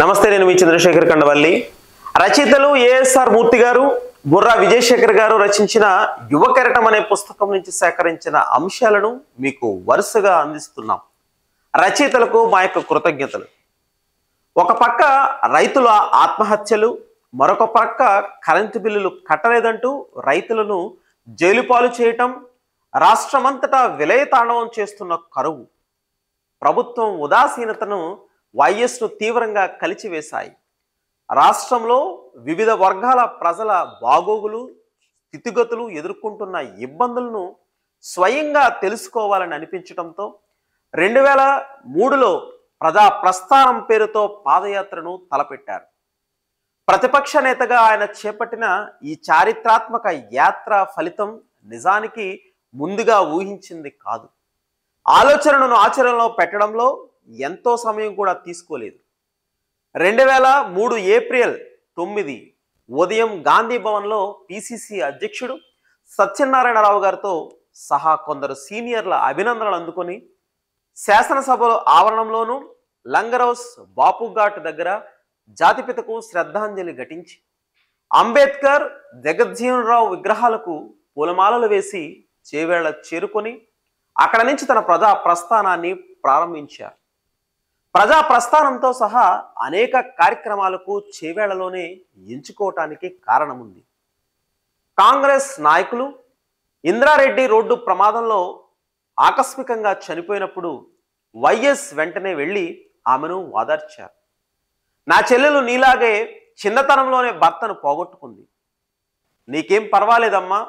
నమస్తే, నేను మీ చంద్రశేఖర్ కండవల్లి. రచయితలు ఏఎస్ఆర్ మూర్తి గారు, బుర్రా విజయశేఖర్ గారు రచించిన యువ కెరటం అనే పుస్తకం నుంచి సేకరించిన అంశాలను మీకు వరుసగా అందిస్తున్నాం. రచయితలకు మా యొక్క కృతజ్ఞతలు. ఒక పక్క రైతుల ఆత్మహత్యలు, మరొక పక్క కరెంటు బిల్లులు కట్టలేదంటూ రైతులను జైలు పాలు చేయటం, రాష్ట్రమంతటా విలయతాండవం చేస్తున్న కరువు, ప్రభుత్వం ఉదాసీనతను వైఎస్ను తీవ్రంగా కలిచివేశాయి. రాష్ట్రంలో వివిధ వర్గాల ప్రజల బాగోగులు, స్థితిగతులు ఎదుర్కొంటున్న ఇబ్బందులను స్వయంగా తెలుసుకోవాలని అనిపించడంతో 2003లో ప్రజా ప్రస్థానం పేరుతో పాదయాత్రను తలపెట్టారు. ప్రతిపక్ష నేతగా ఆయన చేపట్టిన ఈ చారిత్రాత్మక యాత్ర ఫలితం నిజానికి ముందుగా ఊహించింది కాదు. ఆలోచనను ఆచరణలో పెట్టడంలో ఎంతో సమయం కూడా తీసుకోలేదు. 2003 ఏప్రిల్ 9 ఉదయం గాంధీ భవన్లో పిసిసి అధ్యక్షుడు సత్యనారాయణరావు గారితో సహా కొందరు సీనియర్ల అభినందనలు అందుకొని శాసనసభలో ఆవరణంలోనూ లంగర్ హౌస్ బాపు ఘాట్ దగ్గర జాతిపితకు శ్రద్ధాంజలి ఘటించి అంబేద్కర్, జగజ్జీవన్ రావు విగ్రహాలకు పూలమాలలు వేసి చేవేళ్ల చేరుకొని అక్కడ నుంచి తన ప్రజా ప్రస్థానాన్ని ప్రారంభించారు. ప్రజా ప్రస్థానంతో సహా అనేక కార్యక్రమాలకు చేవేళ్లలోనే ఎంచుకోవటానికి కారణముంది. కాంగ్రెస్ నాయకులు ఇంద్రారెడ్డి రోడ్డు ప్రమాదంలో ఆకస్మికంగా చనిపోయినప్పుడు వైఎస్ వెంటనే వెళ్ళి ఆమెను ఓదార్చారు. నా చెల్లెలు నీలాగే చిన్నతనంలోనే భర్తను పోగొట్టుకుంది, నీకేం పర్వాలేదమ్మా,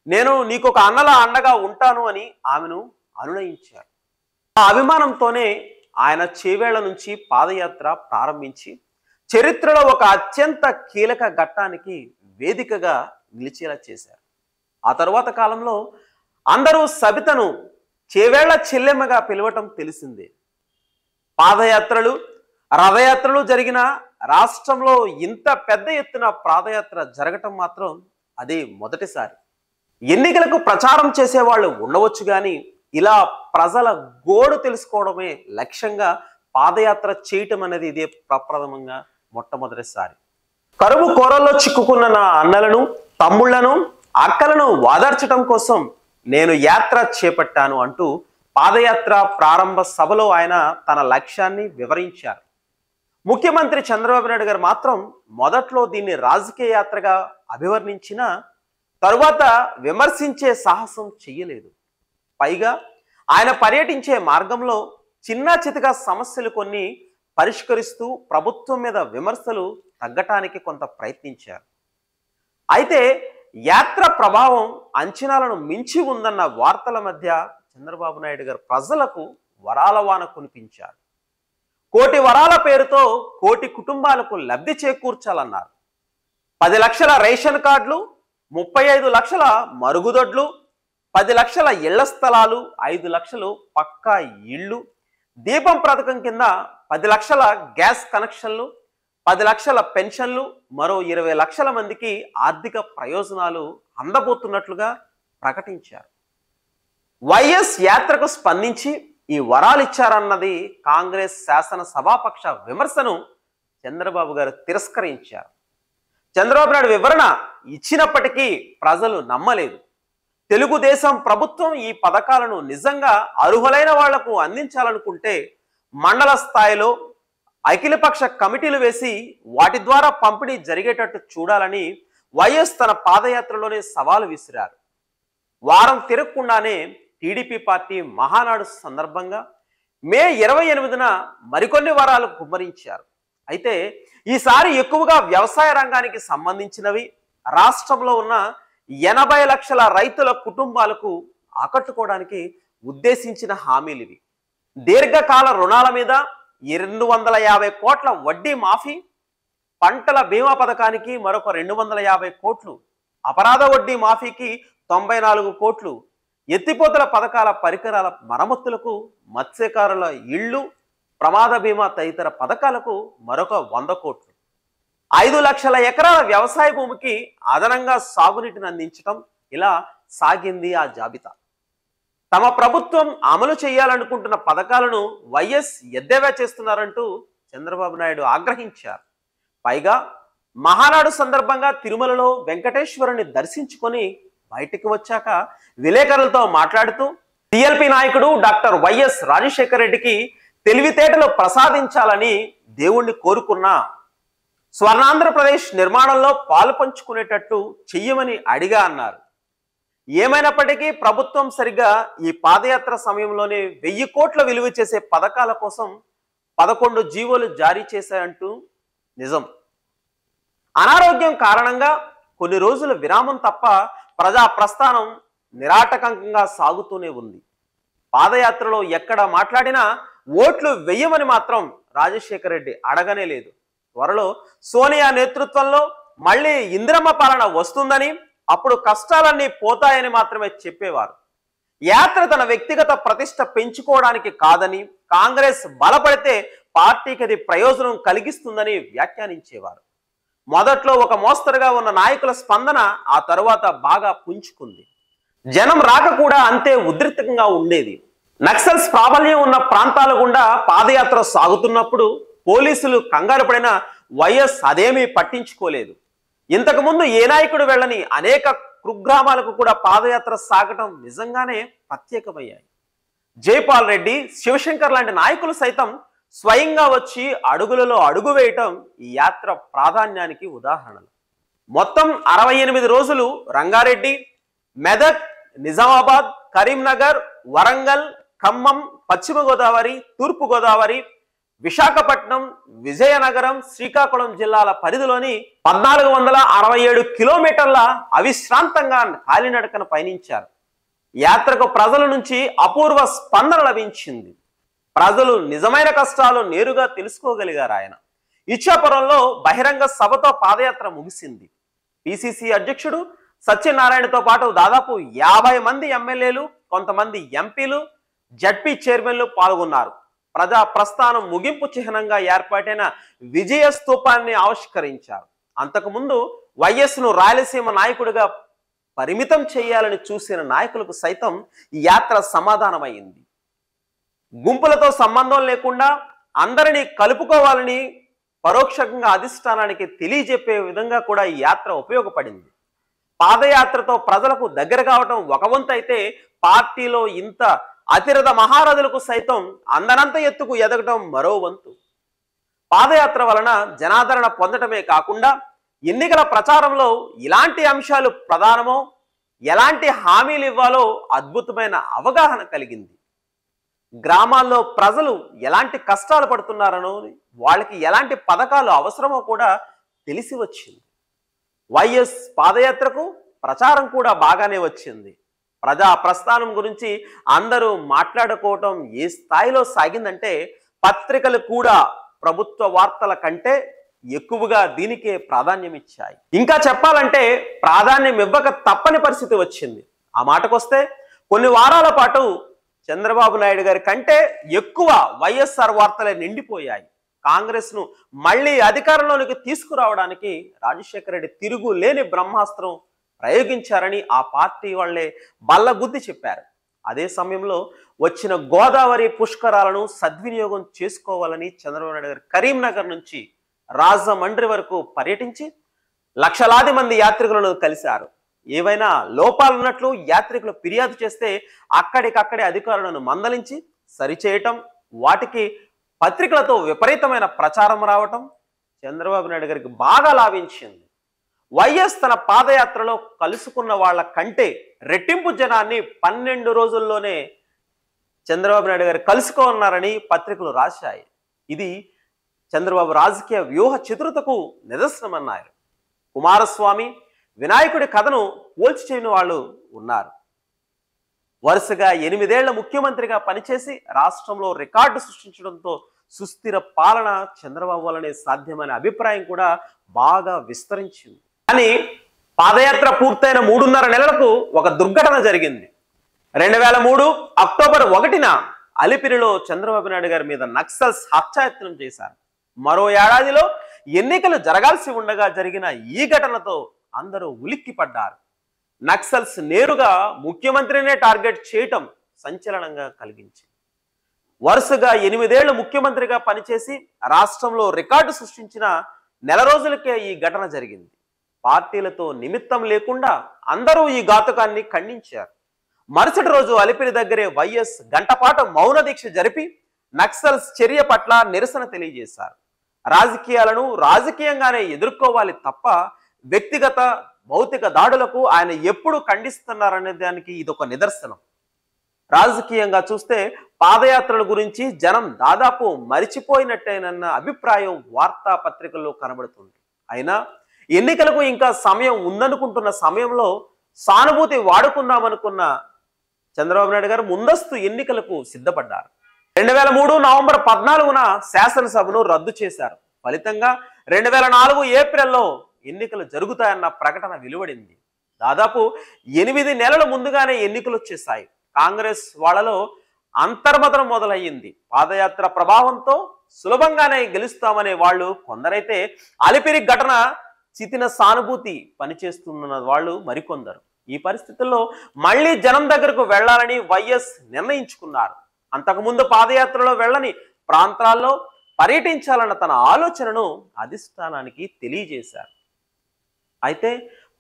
నేను నీకొక అన్నలా అండగా ఉంటాను అని ఆమెను అనునయించారు. ఆ అభిమానంతోనే ఆయన చేవేళ్ల నుంచి పాదయాత్ర ప్రారంభించి చరిత్రలో ఒక అత్యంత కీలక ఘట్టానికి వేదికగా నిలిచేలా చేశారు. ఆ తరువాత కాలంలో అందరూ సబితను చేవేళ్ల చెల్లెమ్మగా పిలవటం తెలిసిందే. పాదయాత్రలు, రథయాత్రలు జరిగిన రాష్ట్రంలో ఇంత పెద్ద ఎత్తున పాదయాత్ర జరగటం మాత్రం అదే మొదటిసారి. ఎన్నికలకు ప్రచారం చేసేవాళ్ళు ఉండవచ్చు కానీ ఇలా ప్రజల గోడు తెలుసుకోవడమే లక్ష్యంగా పాదయాత్ర చేయటం అనేది ఇదే ప్రప్రథమంగా మొట్టమొదటిసారి. కరువు కోరల్లో చిక్కుకున్న నా అన్నలను, తమ్ముళ్లను, అక్కలను వాదార్చడం కోసం నేను యాత్ర చేపట్టాను అంటూ పాదయాత్ర ప్రారంభ సభలో ఆయన తన లక్ష్యాన్ని వివరించారు. ముఖ్యమంత్రి చంద్రబాబు నాయుడు గారు మాత్రం మొదట్లో దీన్ని రాజకీయ యాత్రగా అభివర్ణించిన తరువాత విమర్శించే సాహసం చెయ్యలేదు. పైగా ఆయన పర్యటించే మార్గంలో చిన్న చితక సమస్యలు కొన్ని పరిష్కరిస్తూ ప్రభుత్వం మీద విమర్శలు తగ్గటానికి కొంత ప్రయత్నించారు. అయితే యాత్ర ప్రభావం అంచనాలను మించి ఉందన్న వార్తల మధ్య చంద్రబాబు నాయుడు గారు ప్రజలకు వరాల వాన కురిపించారు. కోటి వరాల పేరుతో కోటి కుటుంబాలకు లబ్ధి చేకూర్చాలన్నారు. 10 లక్షల రేషన్ కార్డులు, 35 లక్షల మరుగుదొడ్లు, 10 లక్షల ఇళ్ల స్థలాలు, 5 లక్షలు పక్కా ఇళ్ళు, దీపం పథకం కింద 10 లక్షల గ్యాస్ కనెక్షన్లు, 10 లక్షల పెన్షన్లు, మరో 20 లక్షల మందికి ఆర్థిక ప్రయోజనాలు అందబోతున్నట్లుగా ప్రకటించారు. వైఎస్ యాత్రకు స్పందించి ఈ వరాలు ఇచ్చారన్నది కాంగ్రెస్ శాసన సభాపక్ష విమర్శను చంద్రబాబు గారు తిరస్కరించారు. చంద్రబాబు నాయుడు వివరణ ఇచ్చినప్పటికీ ప్రజలు నమ్మలేదు. తెలుగుదేశం ప్రభుత్వం ఈ పథకాలను నిజంగా అర్హులైన వాళ్లకు అందించాలనుకుంటే మండల స్థాయిలో అఖిలపక్ష కమిటీలు వేసి వాటి ద్వారా పంపిణీ జరిగేటట్టు చూడాలని వైఎస్ తన పాదయాత్రలోనే సవాలు విసిరారు. వారం తిరగకుండానే టీడీపీ పార్టీ మహానాడు సందర్భంగా మే 28న మరికొన్ని వరాలు కుమ్మరించారు. అయితే ఈసారి ఎక్కువగా వ్యవసాయ రంగానికి సంబంధించినవి, రాష్ట్రంలో ఉన్న 80 లక్షల రైతుల కుటుంబాలకు ఆకట్టుకోవడానికి ఉద్దేశించిన హామీలు ఇవి. దీర్ఘకాల రుణాల మీద 250 కోట్ల వడ్డీ మాఫీ, పంటల బీమా పథకానికి మరొక 250 కోట్లు, అపరాధ వడ్డీ మాఫీకి 94 కోట్లు, ఎత్తిపోతల పథకాల పరికరాల మరమ్మతులకు, మత్స్యకారుల ఇళ్ళు, ప్రమాద బీమా తదితర పథకాలకు మరొక 100 కోట్లు, 5 లక్షల ఎకరాల వ్యవసాయ భూమికి అదనంగా సాగునీటిని అందించడం, ఇలా సాగింది ఆ జాబితా. తమ ప్రభుత్వం అమలు చేయాలనుకుంటున్న పథకాలను వైఎస్ ఎద్దేవా చేస్తున్నారంటూ చంద్రబాబు నాయుడు ఆగ్రహించారు. పైగా మహానాడు సందర్భంగా తిరుమలలో వెంకటేశ్వరుని దర్శించుకొని బయటికి వచ్చాక విలేకరులతో మాట్లాడుతూ టిఎల్పి నాయకుడు డాక్టర్ వైఎస్ రాజశేఖర రెడ్డికి తెలివితేటలు ప్రసాదించాలని దేవుణ్ణి కోరుకున్నా స్వర్ణాంధ్రప్రదేశ్ నిర్మాణంలో పాలు పంచుకునేటట్టు చెయ్యమని అడిగా అన్నారు. ఏమైనప్పటికీ ప్రభుత్వం సరిగ్గా ఈ పాదయాత్ర సమయంలోనే 1000 కోట్ల విలువ చేసే పథకాల కోసం 11 జీవోలు జారీ చేశాయంటూ నిజం. అనారోగ్యం కారణంగా కొన్ని రోజుల విరామం తప్ప ప్రజా ప్రస్థానం నిరాటకంగా సాగుతూనే ఉంది. పాదయాత్రలో ఎక్కడ మాట్లాడినా ఓట్లు వెయ్యమని మాత్రం రాజశేఖర రెడ్డి అడగనే లేదు. త్వరలో సోనియా నేతృత్వంలో మళ్ళీ ఇందిరమ్మ పాలన వస్తుందని, అప్పుడు కష్టాలన్నీ పోతాయని మాత్రమే చెప్పేవారు. యాత్ర తన వ్యక్తిగత ప్రతిష్ట పెంచుకోవడానికి కాదని, కాంగ్రెస్ బలపడితే పార్టీకి అది ప్రయోజనం కలిగిస్తుందని వ్యాఖ్యానించేవారు. మొదట్లో ఒక మోస్తరుగా ఉన్న నాయకుల స్పందన ఆ తరువాత బాగా పుంజుకుంది. జనం రాక కూడా అంతే ఉధృతంగా ఉండేది. నక్సల్స్ ప్రాబల్యం ఉన్న ప్రాంతాల గుండా పాదయాత్ర సాగుతున్నప్పుడు పోలీసులు కంగారు పడిన వైఎస్ అదేమీ పట్టించుకోలేదు. ఇంతకుముందు ఏ నాయకుడు వెళ్ళని అనేక కుగ్రామాలకు కూడా పాదయాత్ర సాగటం నిజంగానే ప్రత్యేకమయ్యాయి. జైపాల్ రెడ్డి, శివశంకర్ లాంటి నాయకులు సైతం స్వయంగా వచ్చి అడుగులలో అడుగు వేయటం ఈ యాత్ర ప్రాధాన్యానికి ఉదాహరణలు. మొత్తం 68 రోజులు రంగారెడ్డి, మెదక్, నిజామాబాద్, కరీంనగర్, వరంగల్, ఖమ్మం, పశ్చిమ గోదావరి, తూర్పు గోదావరి, విశాఖపట్నం, విజయనగరం, శ్రీకాకుళం జిల్లాల పరిధిలోని 1467 కిలోమీటర్ల అవిశ్రాంతంగా కాలినడకన పయనించారు. యాత్రకు ప్రజల నుంచి అపూర్వ స్పందన లభించింది. ప్రజలు నిజమైన కష్టాలు నేరుగా తెలుసుకోగలిగారు. ఆయన ఇచ్చాపురంలో బహిరంగ సభతో పాదయాత్ర ముగిసింది. పిసిసి అధ్యక్షుడు సత్యనారాయణతో పాటు దాదాపు 50 మంది ఎమ్మెల్యేలు, కొంతమంది ఎంపీలు, జడ్పీ చైర్మన్లు పాల్గొన్నారు. ప్రజా ప్రస్థానం ముగింపు చిహ్నంగా ఏర్పాటైన విజయ స్తూపాన్ని ఆవిష్కరించారు. అంతకుముందు వైఎస్ను రాయలసీమ నాయకుడిగా పరిమితం చేయాలని చూసిన నాయకులకు సైతం ఈ యాత్ర సమాధానమైంది. గుంపులతో సంబంధం లేకుండా అందరినీ కలుపుకోవాలని పరోక్షంగా అధిష్టానానికి తెలియజెప్పే విధంగా కూడా ఈ యాత్ర ఉపయోగపడింది. పాదయాత్రతో ప్రజలకు దగ్గర కావటం ఒక వంతు అయితే, పార్టీలో ఇంత అతిరథ మహారథులకు సైతం అందనంత ఎత్తుకు ఎదగటం మరో వంతు. పాదయాత్ర వలన జనాదరణ పొందటమే కాకుండా ఎన్నికల ప్రచారంలో ఇలాంటి అంశాలు ప్రధానమో, ఎలాంటి హామీలు ఇవ్వాలో అద్భుతమైన అవగాహన కలిగింది. గ్రామాల్లో ప్రజలు ఎలాంటి కష్టాలు పడుతున్నారనో, వాళ్ళకి ఎలాంటి పథకాలు అవసరమో కూడా తెలిసి వచ్చింది. వైఎస్ పాదయాత్రకు ప్రచారం కూడా బాగానే వచ్చింది. ప్రజా ప్రస్థానం గురించి అందరూ మాట్లాడుకోవటం ఏ స్థాయిలో సాగిందంటే, పత్రికలు కూడా ప్రభుత్వ వార్తల కంటే ఎక్కువగా దీనికే ప్రాధాన్యం ఇచ్చాయి. ఇంకా చెప్పాలంటే ప్రాధాన్యం ఇవ్వక తప్పని పరిస్థితి వచ్చింది. ఆ మాటకొస్తే కొన్ని వారాల పాటు చంద్రబాబు నాయుడు గారి కంటే ఎక్కువ వైఎస్ఆర్ వార్తలే నిండిపోయాయి. కాంగ్రెస్ ను మళ్ళీ అధికారంలోనికి తీసుకురావడానికి రాజశేఖర రెడ్డి తిరుగు లేని బ్రహ్మాస్త్రం ప్రయోగించారని ఆ పార్టీ వాళ్లే బల్లగుద్ది చెప్పారు. అదే సమయంలో వచ్చిన గోదావరి పుష్కరాలను సద్వినియోగం చేసుకోవాలని చంద్రబాబు నాయుడు గారు కరీంనగర్ నుంచి రాజమండ్రి వరకు పర్యటించి లక్షలాది మంది యాత్రికులను కలిశారు. ఏవైనా లోపాలున్నట్లు యాత్రికులు ఫిర్యాదు చేస్తే అక్కడికక్కడే అధికారులను మందలించి సరిచేయటం, వాటికి పత్రికలతో విపరీతమైన ప్రచారం రావటం చంద్రబాబు నాయుడు గారికి బాగా లాభించింది. వైఎస్ తన పాదయాత్రలో కలుసుకున్న వాళ్ళ కంటే రెట్టింపు జనాన్ని 12 రోజుల్లోనే చంద్రబాబు నాయుడు గారు కలుసుకోన్నారని పత్రికలు రాశాయి. ఇది చంద్రబాబు రాజకీయ వ్యూహ చతురతకు నిదర్శనమన్నారు. కుమారస్వామి, వినాయకుడి కథను పోల్చి చేయని వాళ్ళు ఉన్నారు. వరుసగా 8 ఏళ్ల ముఖ్యమంత్రిగా పనిచేసి రాష్ట్రంలో రికార్డు సృష్టించడంతో సుస్థిర పాలన చంద్రబాబు వల్లనే సాధ్యమనే అభిప్రాయం కూడా బాగా విస్తరించింది. కానీ పాదయాత్ర పూర్తయిన 3.5 నెలలకు ఒక దుర్ఘటన జరిగింది. 2003 అక్టోబర్ 1న అలిపిరిలో చంద్రబాబు నాయుడు గారి మీద నక్సల్స్ హత్యాయత్నం చేశారు. మరో ఏడాదిలో ఎన్నికలు జరగాల్సి ఉండగా జరిగిన ఈ ఘటనతో అందరూ ఉలిక్కిపడ్డారు. నక్సల్స్ నేరుగా ముఖ్యమంత్రినే టార్గెట్ చేయటం సంచలనంగా కలిగించింది. వరుసగా 8 ఏళ్లు ముఖ్యమంత్రిగా పనిచేసి రాష్ట్రంలో రికార్డు సృష్టించిన నెల రోజులకే ఈ ఘటన జరిగింది. పార్టీలతో నిమిత్తం లేకుండా అందరూ ఈ ఘాతుకాన్ని ఖండించారు. మరుసటి రోజు అలిపిరి దగ్గరే వైఎస్ గంటపాటు మౌన దీక్ష జరిపి నక్సల్స్ చర్య పట్ల నిరసన తెలియజేశారు. రాజకీయాలను రాజకీయంగానే ఎదుర్కోవాలి తప్ప వ్యక్తిగత భౌతిక దాడులకు ఆయన ఎప్పుడు ఖండిస్తున్నారనే దానికి ఇదొక నిదర్శనం. రాజకీయంగా చూస్తే పాదయాత్రల గురించి జనం దాదాపు మరిచిపోయినట్టేనన్న అభిప్రాయం వార్తాపత్రికల్లో కనబడుతుంది. అయినా ఎన్నికలకు ఇంకా సమయం ఉందనుకుంటున్న సమయంలో సానుభూతి వాడుకుందామనుకున్న చంద్రబాబు నాయుడు గారు ముందస్తు ఎన్నికలకు సిద్ధపడ్డారు. 2003 నవంబర్ 14న శాసనసభను రద్దు చేశారు. ఫలితంగా 2004 ఏప్రిల్లో ఎన్నికలు జరుగుతాయన్న ప్రకటన వెలువడింది. దాదాపు 8 నెలల ముందుగానే ఎన్నికలు వచ్చేసాయి. కాంగ్రెస్ వాళ్ళలో అంతర్మదనం మొదలయ్యింది. పాదయాత్ర ప్రభావంతో సులభంగానే గెలుస్తామనే వాళ్ళు కొందరైతే అలిపిరి ఘటన చితిన సానుభూతి పనిచేస్తున్న వాళ్ళు మరికొందరు. ఈ పరిస్థితుల్లో మళ్ళీ జనం దగ్గరకు వెళ్లాలని వైఎస్ నిర్ణయించుకున్నారు. అంతకుముందు పాదయాత్రలో వెళ్ళని ప్రాంతాల్లో పర్యటించాలన్న తన ఆలోచనను అధిష్టానానికి తెలియజేశారు. అయితే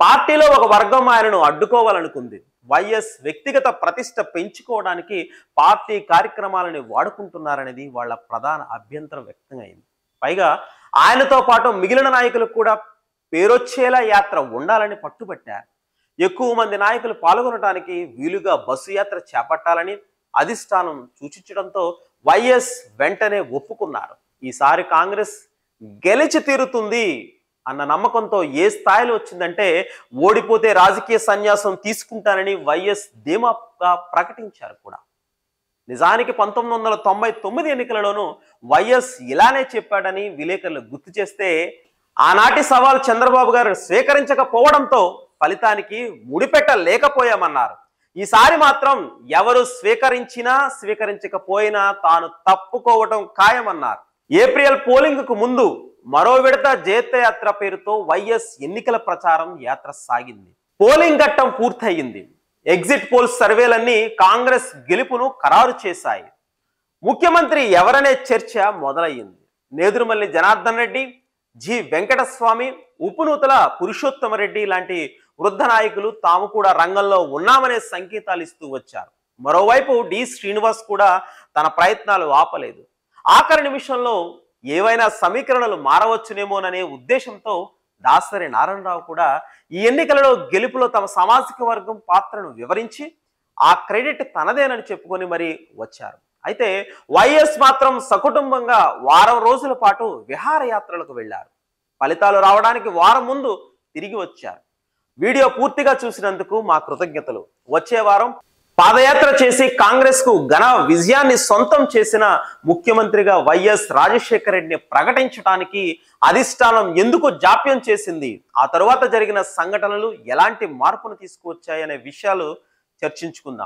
పార్టీలో ఒక వర్గం ఆయనను అడ్డుకోవాలనుకుంది. వైఎస్ వ్యక్తిగత ప్రతిష్ట పెంచుకోవడానికి పార్టీ కార్యక్రమాలని వాడుకుంటున్నారనేది వాళ్ళ ప్రధాన అభ్యంతరం వ్యక్తమైంది. పైగా ఆయనతో పాటు మిగిలిన నాయకులకు కూడా పేరొచ్చేలా యాత్ర ఉండాలని పట్టుబట్టారు. ఎక్కువ మంది నాయకులు పాల్గొనడానికి వీలుగా బస్సు యాత్ర చేపట్టాలని అధిష్టానం సూచించడంతో వైఎస్ వెంటనే ఒప్పుకున్నారు. ఈసారి కాంగ్రెస్ గెలిచి తీరుతుంది అన్న నమ్మకంతో ఏ స్థాయిలో వచ్చిందంటే ఓడిపోతే రాజకీయ సన్యాసం తీసుకుంటానని వైఎస్ ధీమాగా ప్రకటించారు కూడా. నిజానికి 1999 ఎన్నికలలోనూ వైఎస్ ఇలానే చెప్పాడని విలేకరులు గుర్తు చేస్తే ఆనాటి సవాల్ చంద్రబాబు గారు స్వీకరించకపోవడంతో ఫలితానికి ముడిపెట్టలేకపోయామన్నారు. ఈసారి మాత్రం ఎవరు స్వీకరించినా స్వీకరించకపోయినా తాను తప్పుకోవటం ఖాయమన్నారు. ఏప్రిల్ పోలింగ్ కు ముందు మరో విడత జయత్రయాత్ర పేరుతో వైఎస్ ఎన్నికల ప్రచారం యాత్ర సాగింది. పోలింగ్ ఘట్టం పూర్తయింది. ఎగ్జిట్ పోల్స్ సర్వేలన్నీ కాంగ్రెస్ గెలుపును ఖరారు చేశాయి. ముఖ్యమంత్రి ఎవరనే చర్చ మొదలయ్యింది. నేదురుమల్లి జనార్దన్ రెడ్డి, జి వెంకటస్వామి, ఉపనూతల పురుషోత్తమరెడ్డి లాంటి వృద్ధ నాయకులు తాము కూడా రంగంలో ఉన్నామనే సంకేతాలు ఇస్తూ వచ్చారు. మరోవైపు డి శ్రీనివాస్ కూడా తన ప్రయత్నాలు ఆపలేదు. ఆఖరి నిమిషంలో ఏవైనా సమీకరణలు మారవచ్చునేమోననే ఉద్దేశంతో దాసరి నారాయణరావు కూడా ఈ ఎన్నికలలో గెలుపులో తమ సామాజిక వర్గం పాత్రను వివరించి ఆ క్రెడిట్ తనదేనని చెప్పుకొని మరి వచ్చారు. అయితే వైఎస్ మాత్రం సకుటుంబంగా వారం రోజుల పాటు విహారయాత్రలకు వెళ్లారు. ఫలితాలు రావడానికి వారం ముందు తిరిగి వచ్చారు. వీడియో పూర్తిగా చూసినందుకు మా కృతజ్ఞతలు. వచ్చే వారం పాదయాత్ర చేసి కాంగ్రెస్ కు ఘన విజయాన్ని సొంతం చేసిన ముఖ్యమంత్రిగా వైఎస్ రాజశేఖర రెడ్డిని ప్రకటించడానికి అధిష్టానం ఎందుకు జాప్యం చేసింది, ఆ తరువాత జరిగిన సంఘటనలు ఎలాంటి మార్పును తీసుకువచ్చాయనే విషయాలు చర్చించుకుందాం.